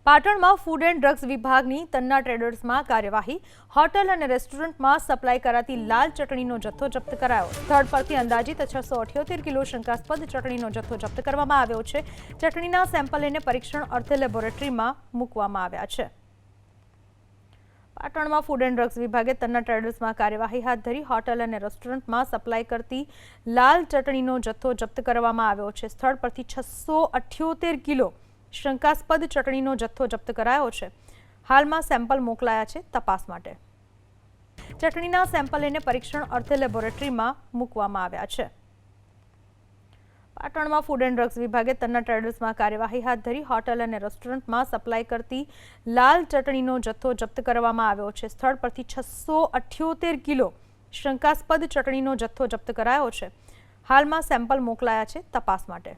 પાટણમાં food and drugs વિભાગની તન્ના ટ્રેડર્સમાં કાર્યવાહી। હોટલ અને રેસ્ટોરન્ટમાં સપ્લાય કરાતી લાલ ચટણીનો જથ્થો જપ્ત કરાયો। સ્થળ પરથી અંદાજિત 678 કિલો શંકાસ્પદ ચટણીનો જથ્થો જપ્ત કરવામાં આવ્યો છે। ચટણીના સેમ્પલ લઈને પરીક્ષણ અર્થે લેબોરેટરીમાં મૂકવામાં આવ્યા છે। પાટણમાં ફૂડ એન્ડ ડ્રગ્સ વિભાગે તન્ના ટ્રેડર્સમાં કાર્યવાહી હાથ ધરી। હોટલ અને રેસ્ટોરન્ટમાં સપ્લાય કરતી લાલ ચટણીનો જથ્થો જપ્ત કરવામાં આવ્યો છે। સ્થળ પરથી 678 કિલો શંકાસ્પદ ચટણીનો જથ્થો જપ્ત કરાયો છે। હાલમાં સેમ્પલ મોકલાયા છે તપાસ માટે। ચટણીના સેમ્પલ લઈને પરીક્ષણ અર્થે લેબોરેટરીમાં મૂકવામાં આવ્યા છે। પાટણમાં ફૂડ એન્ડ ડ્રગ્સ વિભાગે તન્ના ટ્રેડર્સમાં કાર્યવાહી હાથ ધરી। હોટલ અને રેસ્ટોરન્ટમાં સપ્લાય કરતી લાલ ચટણીનો જથ્થો જપ્ત કરવામાં આવ્યો છે। સ્થળ પરથી 678 કિલો શંકાસ્પદ ચટણીનો જથ્થો જપ્ત કરાયો છે। હાલમાં સેમ્પલ મોકલાયા છે તપાસ માટે।